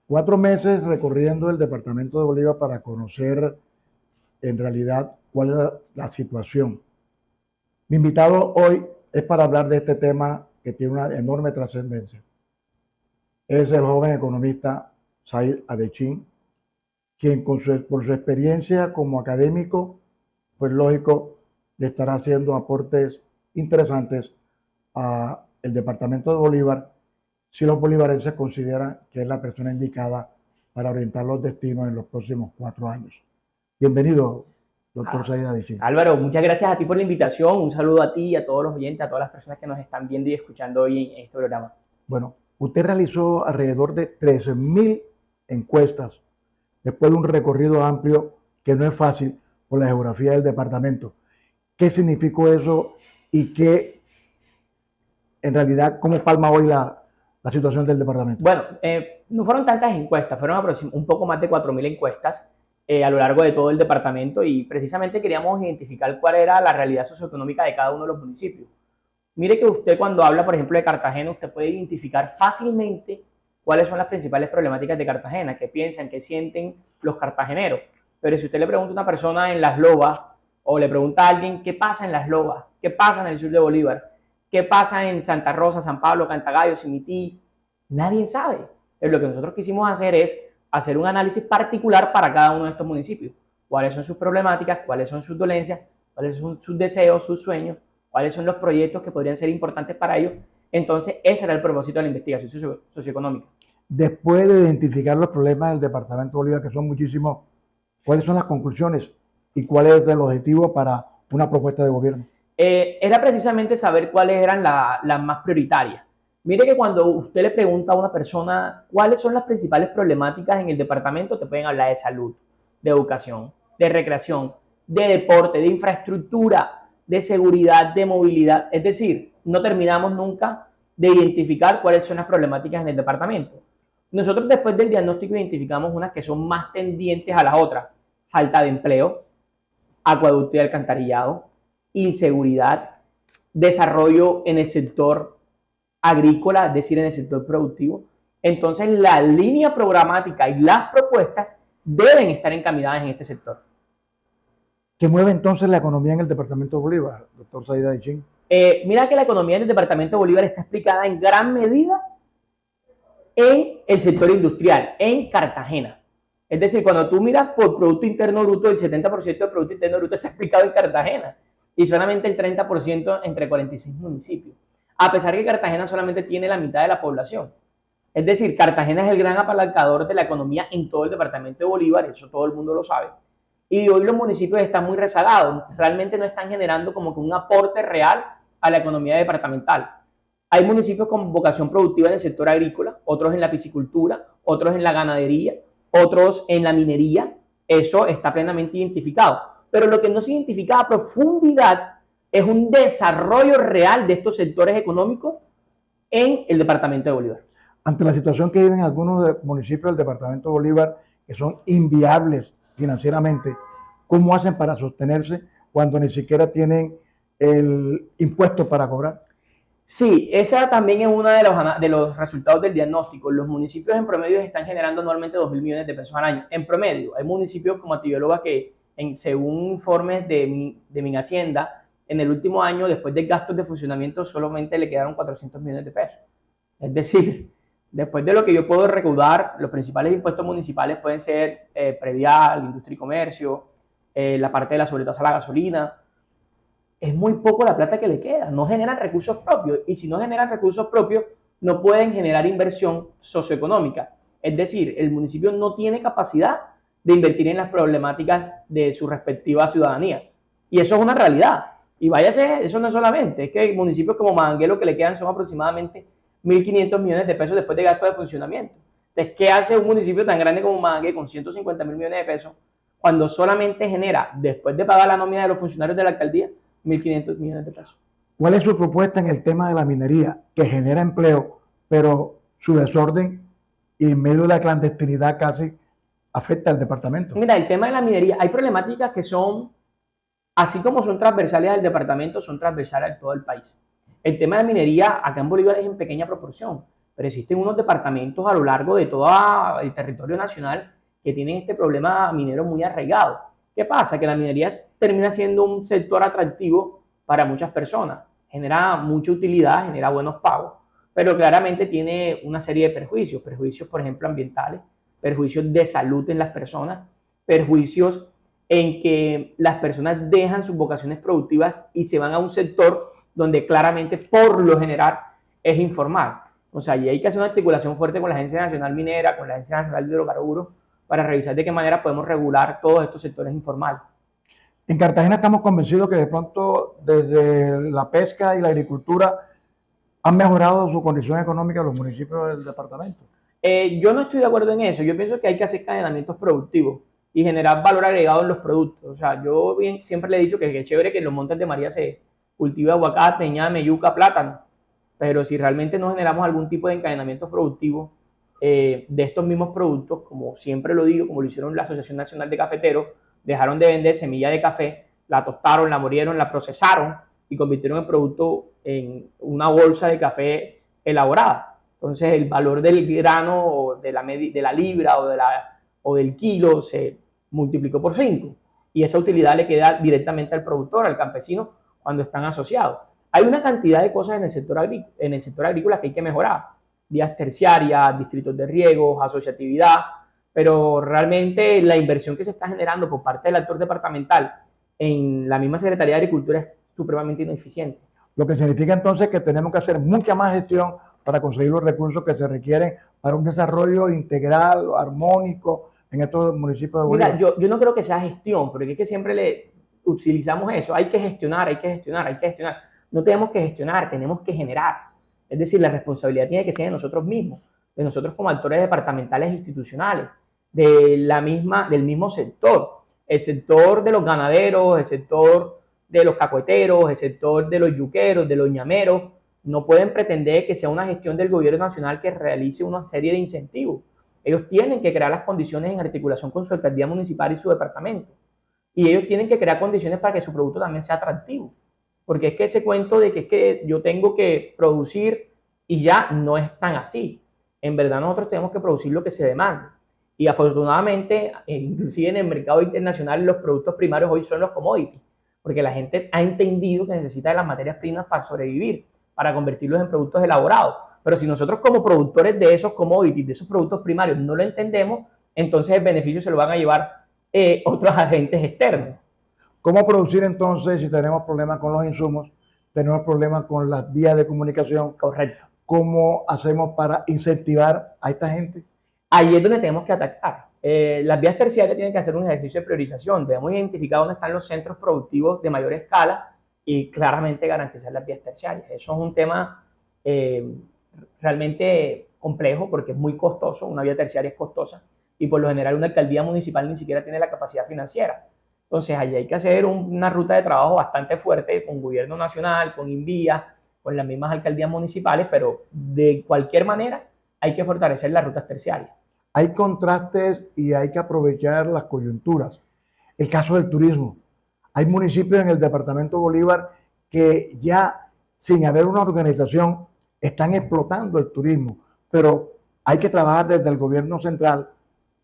4 meses recorriendo el departamento de Bolívar para conocer en realidad cuál es la situación. Mi invitado hoy es para hablar de este tema que tiene una enorme trascendencia. Es el joven economista Said Adechin, quien por su experiencia como académico, pues lógico, le estará haciendo aportes interesantes al departamento de Bolívar si los bolivarenses consideran que es la persona indicada para orientar los destinos en los próximos 4 años. Bienvenido, doctor Said Adechin. Álvaro, muchas gracias a ti por la invitación. Un saludo a ti y a todos los oyentes, a todas las personas que nos están viendo y escuchando hoy en este programa. Bueno, usted realizó alrededor de 13.000 encuestas después de un recorrido amplio que no es fácil por la geografía del departamento. ¿Qué significó eso y qué, en realidad, cómo palma hoy la situación del departamento? Bueno, no fueron tantas encuestas, fueron un poco más de 4.000 encuestas a lo largo de todo el departamento y precisamente queríamos identificar cuál era la realidad socioeconómica de cada uno de los municipios. Mire que usted cuando habla, por ejemplo, de Cartagena, usted puede identificar fácilmente cuáles son las principales problemáticas de Cartagena, qué piensan, qué sienten los cartageneros. Pero si usted le pregunta a una persona en Las Lobas o le pregunta a alguien qué pasa en Las Lobas, qué pasa en el sur de Bolívar, qué pasa en Santa Rosa, San Pablo, Cantagallo, Simití, nadie sabe. Lo que nosotros quisimos hacer es hacer un análisis particular para cada uno de estos municipios. Cuáles son sus problemáticas, cuáles son sus dolencias, cuáles son sus deseos, sus sueños, cuáles son los proyectos que podrían ser importantes para ellos. Entonces, ese era el propósito de la investigación socioeconómica. Después de identificar los problemas del departamento de Bolívar, que son muchísimos, ¿cuáles son las conclusiones y cuál es el objetivo para una propuesta de gobierno? Era precisamente saber cuáles eran las más prioritarias. Mire que cuando usted le pregunta a una persona cuáles son las principales problemáticas en el departamento, te pueden hablar de salud, de educación, de recreación, de deporte, de infraestructura, de seguridad, de movilidad. Es decir, no terminamos nunca de identificar cuáles son las problemáticas en el departamento. Nosotros después del diagnóstico identificamos unas que son más tendientes a las otras. Falta de empleo, acueducto y alcantarillado, inseguridad, desarrollo en el sector agrícola, es decir, en el sector productivo. Entonces, la línea programática y las propuestas deben estar encaminadas en este sector. ¿Qué mueve entonces la economía en el departamento de Bolívar, doctor Said Adechin? Mira que la economía en el departamento de Bolívar está explicada en gran medida en el sector industrial, en Cartagena. Es decir, cuando tú miras por Producto Interno Bruto, el 70% del Producto Interno Bruto está explicado en Cartagena y solamente el 30% entre 46 municipios. A pesar que Cartagena solamente tiene la mitad de la población. Es decir, Cartagena es el gran apalancador de la economía en todo el departamento de Bolívar, eso todo el mundo lo sabe. Y hoy los municipios están muy rezagados, realmente no están generando como que un aporte real a la economía departamental. Hay municipios con vocación productiva en el sector agrícola, otros en la piscicultura, otros en la ganadería, otros en la minería, eso está plenamente identificado. Pero lo que no se identifica a profundidad es un desarrollo real de estos sectores económicos en el departamento de Bolívar. Ante la situación que viven algunos municipios del departamento de Bolívar, que son inviables financieramente, ¿cómo hacen para sostenerse cuando ni siquiera tienen el impuesto para cobrar? Sí, esa también es uno de los resultados del diagnóstico. Los municipios en promedio están generando anualmente 2.000 millones de pesos al año. En promedio, hay municipios como Ativiolova que, según informes de Minhacienda, en el último año, después de gastos de funcionamiento, solamente le quedaron 400 millones de pesos. Es decir, después de lo que yo puedo recaudar, los principales impuestos municipales pueden ser predial, industria y comercio, la parte de la sobretasa a la gasolina. Es muy poco la plata que le queda, no generan recursos propios y si no generan recursos propios no pueden generar inversión socioeconómica. Es decir, el municipio no tiene capacidad de invertir en las problemáticas de su respectiva ciudadanía y eso es una realidad. Y váyase, eso no es solamente, es que municipios como Mangué lo que le quedan son aproximadamente 1.500 millones de pesos después de gastos de funcionamiento. Entonces, ¿qué hace un municipio tan grande como Mangué con 150.000 millones de pesos cuando solamente genera, después de pagar la nómina de los funcionarios de la alcaldía, 1.500 millones de pesos? ¿Cuál es su propuesta en el tema de la minería, que genera empleo, pero su desorden y en medio de la clandestinidad casi afecta al departamento? Mira, el tema de la minería, hay problemáticas que son, así como son transversales al departamento, son transversales a todo el país. El tema de la minería acá en Bolívar es en pequeña proporción, pero existen unos departamentos a lo largo de todo el territorio nacional que tienen este problema minero muy arraigado. ¿Qué pasa? Que la minería termina siendo un sector atractivo para muchas personas, genera mucha utilidad, genera buenos pagos, pero claramente tiene una serie de perjuicios, perjuicios por ejemplo ambientales, perjuicios de salud en las personas, perjuicios en que las personas dejan sus vocaciones productivas y se van a un sector donde claramente por lo general es informal. O sea, y hay que hacer una articulación fuerte con la Agencia Nacional Minera, con la Agencia Nacional de Hidrocarburos, para revisar de qué manera podemos regular todos estos sectores informales. En Cartagena estamos convencidos que de pronto desde la pesca y la agricultura han mejorado su condición económica los municipios del departamento. Yo no estoy de acuerdo en eso. Yo pienso que hay que hacer encadenamientos productivos y generar valor agregado en los productos. O sea, yo siempre le he dicho que es chévere que en los Montes de María se cultive aguacate, ñame, yuca, plátano, pero si realmente no generamos algún tipo de encadenamiento productivo de estos mismos productos, como siempre lo digo, como lo hicieron la Asociación Nacional de Cafeteros, dejaron de vender semilla de café, la tostaron, la molieron, la procesaron y convirtieron el producto en una bolsa de café elaborada. Entonces el valor del grano o de la libra o del kilo se multiplicó por 5 y esa utilidad le queda directamente al productor, al campesino, cuando están asociados. Hay una cantidad de cosas en el sector agrícola que hay que mejorar, vías terciarias, distritos de riego, asociatividad, pero realmente la inversión que se está generando por parte del actor departamental en la misma Secretaría de Agricultura es supremamente ineficiente. Lo que significa entonces que tenemos que hacer mucha más gestión para conseguir los recursos que se requieren para un desarrollo integral, armónico en estos municipios de Bolívar. Mira, yo no creo que sea gestión, porque es que siempre le utilizamos eso, hay que gestionar, hay que gestionar, hay que gestionar. No tenemos que gestionar, tenemos que generar. Es decir, la responsabilidad tiene que ser de nosotros mismos, de nosotros como actores departamentales e institucionales, del mismo sector. El sector de los ganaderos, el sector de los cacueteros, el sector de los yuqueros, de los ñameros, no pueden pretender que sea una gestión del gobierno nacional que realice una serie de incentivos. Ellos tienen que crear las condiciones en articulación con su alcaldía municipal y su departamento. Y ellos tienen que crear condiciones para que su producto también sea atractivo. Porque es que ese cuento de que es que yo tengo que producir y ya no es tan así. En verdad nosotros tenemos que producir lo que se demanda. Y afortunadamente, inclusive en el mercado internacional, los productos primarios hoy son los commodities. Porque la gente ha entendido que necesita de las materias primas para sobrevivir, para convertirlos en productos elaborados. Pero si nosotros como productores de esos commodities, de esos productos primarios, no lo entendemos, entonces el beneficio se lo van a llevar otros agentes externos. ¿Cómo producir entonces si tenemos problemas con los insumos, tenemos problemas con las vías de comunicación? Correcto. ¿Cómo hacemos para incentivar a esta gente? Ahí es donde tenemos que atacar. Las vías terciarias tienen que hacer un ejercicio de priorización. Debemos identificar dónde están los centros productivos de mayor escala y claramente garantizar las vías terciarias. Eso es un tema realmente complejo porque es muy costoso. Una vía terciaria es costosa y por lo general una alcaldía municipal ni siquiera tiene la capacidad financiera. Entonces, allí hay que hacer una ruta de trabajo bastante fuerte con gobierno nacional, con INVIA, con las mismas alcaldías municipales, pero de cualquier manera hay que fortalecer las rutas terciarias. Hay contrastes y hay que aprovechar las coyunturas. El caso del turismo. Hay municipios en el departamento Bolívar que ya sin haber una organización están explotando el turismo, pero hay que trabajar desde el gobierno central,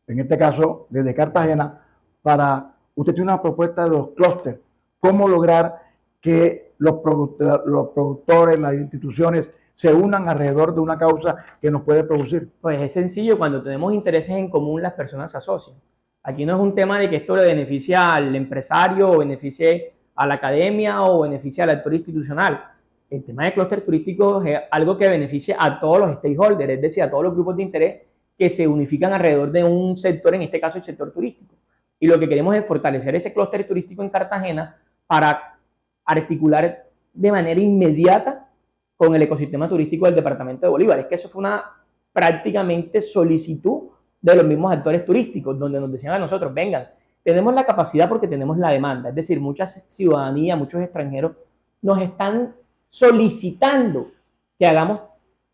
en este caso desde Cartagena, para... Usted tiene una propuesta de los clústeres, cómo lograr que los productores, las instituciones se unan alrededor de una causa que nos puede producir. Pues es sencillo, cuando tenemos intereses en común las personas se asocian. Aquí no es un tema de que esto le beneficie al empresario o beneficie a la academia o beneficie al actor institucional. El tema de clúster turístico es algo que beneficia a todos los stakeholders, es decir, a todos los grupos de interés que se unifican alrededor de un sector, en este caso el sector turístico. Y lo que queremos es fortalecer ese clúster turístico en Cartagena para articular de manera inmediata con el ecosistema turístico del departamento de Bolívar. Es que eso fue una prácticamente solicitud de los mismos actores turísticos, donde nos decían a nosotros, vengan, tenemos la capacidad porque tenemos la demanda. Es decir, mucha ciudadanía, muchos extranjeros nos están solicitando que hagamos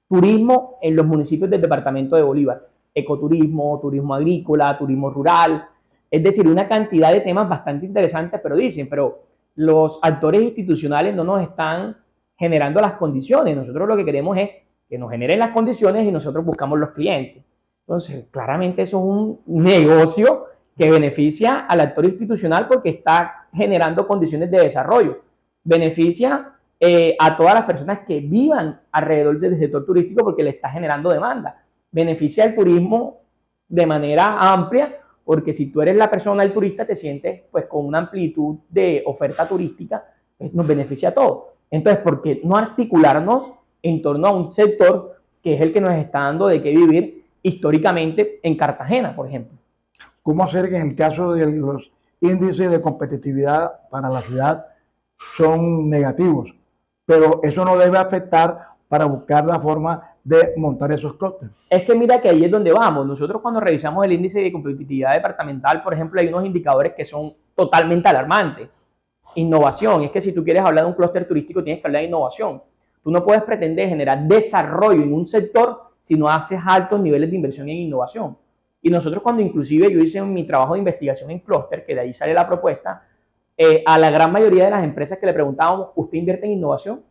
turismo en los municipios del departamento de Bolívar. Ecoturismo, turismo agrícola, turismo rural. Es decir, una cantidad de temas bastante interesantes, pero los actores institucionales no nos están generando las condiciones. Nosotros lo que queremos es que nos generen las condiciones y nosotros buscamos los clientes. Entonces, claramente eso es un negocio que beneficia al actor institucional porque está generando condiciones de desarrollo. Beneficia a todas las personas que vivan alrededor del sector turístico porque le está generando demanda. Beneficia al turismo de manera amplia porque si tú eres la persona, el turista, te sientes pues con una amplitud de oferta turística, pues, nos beneficia a todos. Entonces, ¿por qué no articularnos en torno a un sector que es el que nos está dando de qué vivir históricamente en Cartagena, por ejemplo? ¿Cómo hacer que en el caso de los índices de competitividad para la ciudad son negativos? Pero eso no debe afectar para buscar la forma de montar esos clústeres. Es que mira que ahí es donde vamos. Nosotros cuando revisamos el índice de competitividad departamental, por ejemplo, hay unos indicadores que son totalmente alarmantes. Innovación, es que si tú quieres hablar de un clúster turístico tienes que hablar de innovación. Tú no puedes pretender generar desarrollo en un sector si no haces altos niveles de inversión en innovación. Y nosotros cuando inclusive yo hice mi trabajo de investigación en clúster, que de ahí sale la propuesta, a la gran mayoría de las empresas que le preguntábamos, ¿usted invierte en innovación?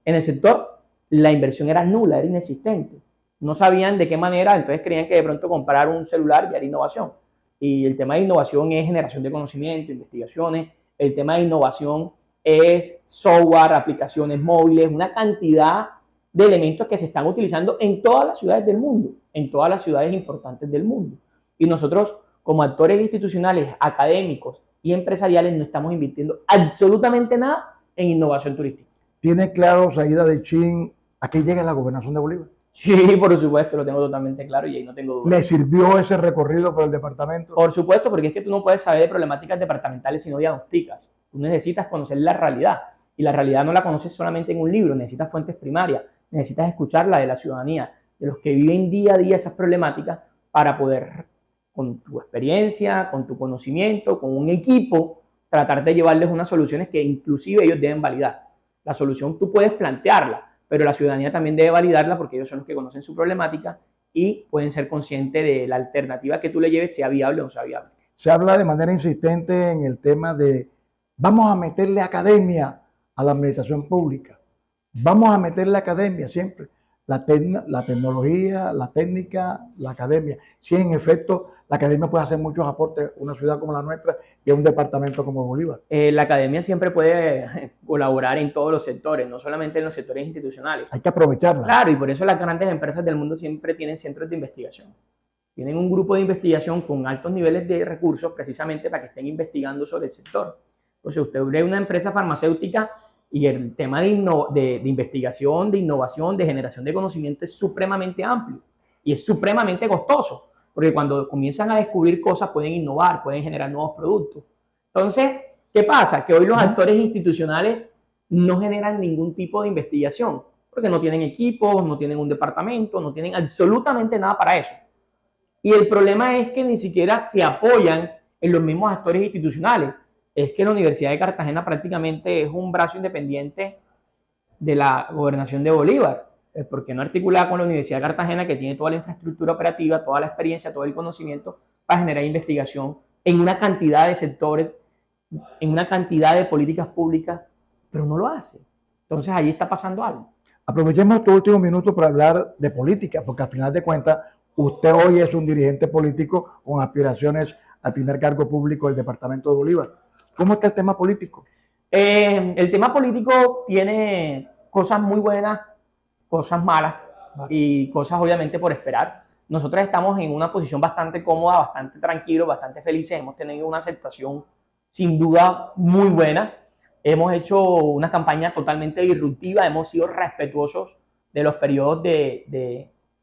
En el sector, la inversión era nula, era inexistente. No sabían de qué manera, entonces creían que de pronto comprar un celular ya era innovación. Y el tema de innovación es generación de conocimiento, investigaciones. El tema de innovación es software, aplicaciones móviles, una cantidad de elementos que se están utilizando en todas las ciudades del mundo, en todas las ciudades importantes del mundo. Y nosotros, como actores institucionales, académicos y empresariales, no estamos invirtiendo absolutamente nada en innovación turística. ¿Tiene claro, Saída de Chin, a qué llega la gobernación de Bolívar? Sí, por supuesto, lo tengo totalmente claro y ahí no tengo duda. ¿Le sirvió ese recorrido por el departamento? Por supuesto, porque es que tú no puedes saber de problemáticas departamentales si no diagnosticas. Tú necesitas conocer la realidad y la realidad no la conoces solamente en un libro, necesitas fuentes primarias, necesitas escucharla de la ciudadanía, de los que viven día a día esas problemáticas para poder, con tu experiencia, con tu conocimiento, con un equipo, tratar de llevarles unas soluciones que inclusive ellos deben validar. La solución tú puedes plantearla, pero la ciudadanía también debe validarla porque ellos son los que conocen su problemática y pueden ser conscientes de la alternativa que tú le lleves, sea viable o no sea viable. Se habla de manera insistente en el tema de vamos a meterle academia a la administración pública. Vamos a meterle academia siempre. La tecnología, la técnica, la academia. Si en efecto la academia puede hacer muchos aportes a una ciudad como la nuestra y a un departamento como Bolívar. La academia siempre puede colaborar en todos los sectores, no solamente en los sectores institucionales. Hay que aprovecharla. Claro, y por eso las grandes empresas del mundo siempre tienen centros de investigación. Tienen un grupo de investigación con altos niveles de recursos precisamente para que estén investigando sobre el sector. Entonces, usted ve una empresa farmacéutica y el tema de investigación, de innovación, de generación de conocimiento es supremamente amplio y es supremamente costoso, porque cuando comienzan a descubrir cosas pueden innovar, pueden generar nuevos productos. Entonces, ¿qué pasa? Que hoy los actores institucionales no generan ningún tipo de investigación, porque no tienen equipos, no tienen un departamento, no tienen absolutamente nada para eso. Y el problema es que ni siquiera se apoyan en los mismos actores institucionales. Es que la Universidad de Cartagena prácticamente es un brazo independiente de la gobernación de Bolívar. ¿Por qué no articular con la Universidad de Cartagena, que tiene toda la infraestructura operativa, toda la experiencia, todo el conocimiento para generar investigación en una cantidad de sectores, en una cantidad de políticas públicas, pero no lo hace? Entonces ahí está pasando algo. Aprovechemos estos últimos minutos para hablar de política, porque al final de cuentas usted hoy es un dirigente político con aspiraciones al primer cargo público del departamento de Bolívar. ¿Cómo está el tema político? El tema político tiene cosas muy buenas, cosas malas y cosas obviamente por esperar. Nosotros estamos en una posición bastante cómoda, bastante tranquilos, bastante felices. Hemos tenido una aceptación sin duda muy buena. Hemos hecho una campaña totalmente disruptiva, hemos sido respetuosos de los periodos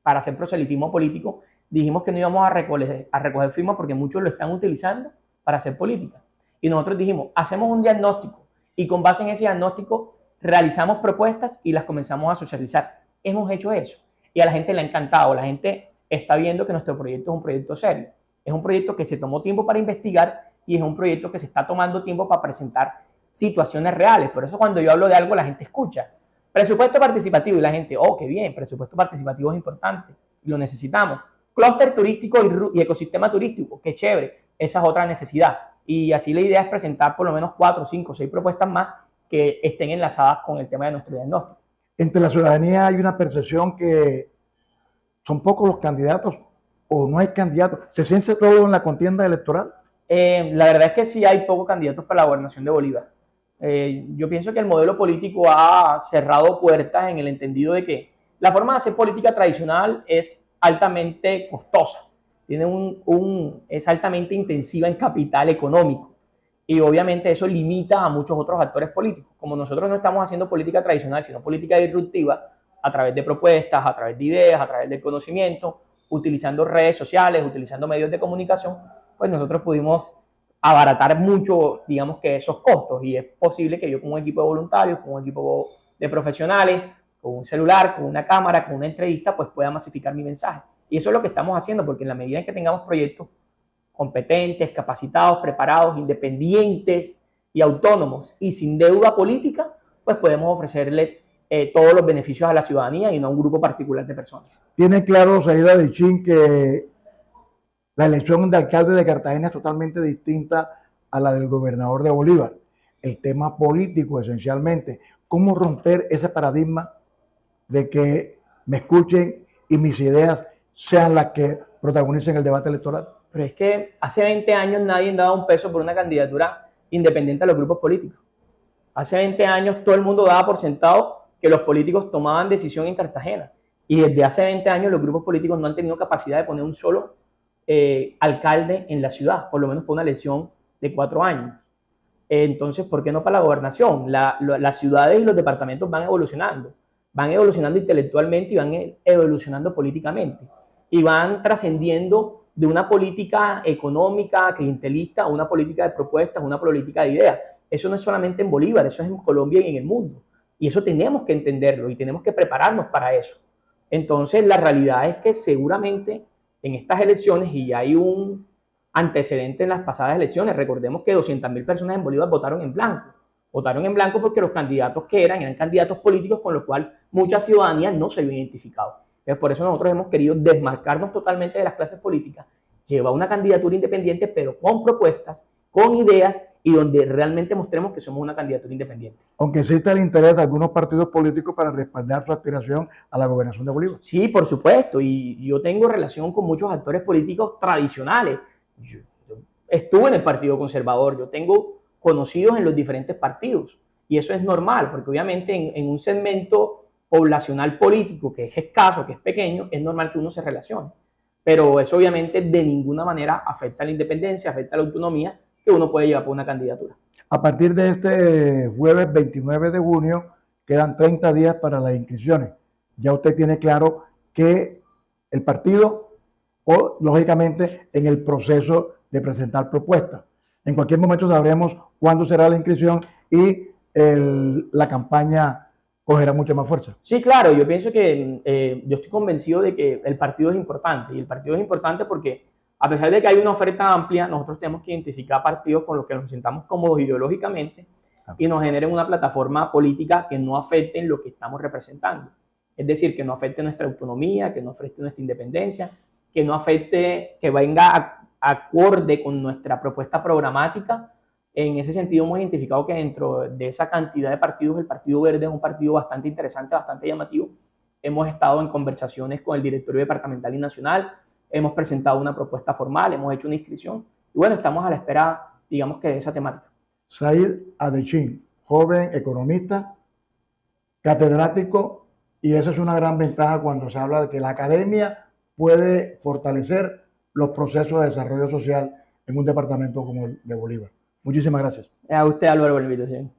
para hacer proselitismo político. Dijimos que no íbamos a recoger firmas porque muchos lo están utilizando para hacer política. Y nosotros dijimos, hacemos un diagnóstico y con base en ese diagnóstico realizamos propuestas y las comenzamos a socializar. Hemos hecho eso y a la gente le ha encantado. La gente está viendo que nuestro proyecto es un proyecto serio. Es un proyecto que se tomó tiempo para investigar y es un proyecto que se está tomando tiempo para presentar situaciones reales. Por eso cuando yo hablo de algo la gente escucha. Presupuesto participativo y la gente, oh, qué bien, presupuesto participativo es importante y lo necesitamos. Clúster turístico y ecosistema turístico, qué chévere, esa es otra necesidad. Y así la idea es presentar por lo menos 4, 5, 6 propuestas más que estén enlazadas con el tema de nuestro diagnóstico. entre la ciudadanía hay una percepción que son pocos los candidatos o no hay candidatos. ¿Se siente todo en la contienda electoral? La verdad es que sí hay pocos candidatos para la gobernación de Bolívar. Yo pienso que el modelo político ha cerrado puertas en el entendido de que la forma de hacer política tradicional es altamente costosa, es altamente intensiva en capital económico y obviamente eso limita a muchos otros actores políticos. Como nosotros no estamos haciendo política tradicional, sino política disruptiva, a través de propuestas, a través de ideas, a través del conocimiento, utilizando redes sociales, utilizando medios de comunicación, pues nosotros pudimos abaratar mucho, digamos que esos costos y es posible que yo con un equipo de voluntarios, con un equipo de profesionales, con un celular, con una cámara, con una entrevista, pues pueda masificar mi mensaje. Y eso es lo que estamos haciendo, porque en la medida en que tengamos proyectos competentes, capacitados, preparados, independientes y autónomos y sin deuda política, pues podemos ofrecerle todos los beneficios a la ciudadanía y no a un grupo particular de personas. Tiene claro, Saída Vichin, que la elección de alcalde de Cartagena es totalmente distinta a la del gobernador de Bolívar. El tema político, esencialmente. ¿Cómo romper ese paradigma de que me escuchen y mis ideas sean las que protagonicen el debate electoral? Pero es que hace 20 años nadie daba un peso por una candidatura independiente a los grupos políticos. Hace 20 años todo el mundo daba por sentado que los políticos tomaban decisión en Cartagena. Y desde hace 20 años los grupos políticos no han tenido capacidad de poner un solo alcalde en la ciudad, por lo menos por una elección de 4 años. Entonces, ¿por qué no para la gobernación? Las ciudades y los departamentos van evolucionando intelectualmente y van evolucionando políticamente. Y van trascendiendo de una política económica, clientelista, a una política de propuestas, una política de ideas. Eso no es solamente en Bolívar, eso es en Colombia y en el mundo. Y eso tenemos que entenderlo y tenemos que prepararnos para eso. Entonces, la realidad es que seguramente en estas elecciones, y ya hay un antecedente en las pasadas elecciones, recordemos que 200.000 personas en Bolívar votaron en blanco. Votaron en blanco porque los candidatos que eran candidatos políticos con los cuales mucha ciudadanía no se había identificado. Entonces, por eso nosotros hemos querido desmarcarnos totalmente de las clases políticas, llevar una candidatura independiente, pero con propuestas, con ideas y donde realmente mostremos que somos una candidatura independiente. Aunque exista el interés de algunos partidos políticos para respaldar su aspiración a la gobernación de Bolívar. Sí, por supuesto, y yo tengo relación con muchos actores políticos tradicionales. Yo estuve en el Partido Conservador, yo tengo conocidos en los diferentes partidos, y eso es normal, porque obviamente en un segmento poblacional político que es escaso, que es pequeño, es normal que uno se relacione. Pero eso obviamente de ninguna manera afecta a la independencia, afecta a la autonomía que uno puede llevar por una candidatura. A partir de este jueves 29 de junio quedan 30 días para las inscripciones. Ya usted tiene claro que el partido, o lógicamente en el proceso de presentar propuestas. En cualquier momento sabremos cuándo será la inscripción y la campaña cogerá mucha más fuerza. Sí, claro, yo pienso que yo estoy convencido de que el partido es importante, y el partido es importante porque a pesar de que hay una oferta amplia, nosotros tenemos que identificar partidos con los que nos sintamos cómodos ideológicamente y nos generen una plataforma política que no afecte en lo que estamos representando. Es decir, que no afecte nuestra autonomía, que no afecte nuestra independencia, que no afecte, que venga acorde con nuestra propuesta programática. En ese sentido hemos identificado que dentro de esa cantidad de partidos, el Partido Verde es un partido bastante interesante, bastante llamativo. Hemos estado en conversaciones con el directorio departamental y nacional, hemos presentado una propuesta formal, hemos hecho una inscripción y bueno, estamos a la espera, digamos que de esa temática. Said Adechin, joven economista, catedrático, y esa es una gran ventaja cuando se habla de que la academia puede fortalecer los procesos de desarrollo social en un departamento como el de Bolívar. Muchísimas gracias. A usted, Álvaro, por la invitación.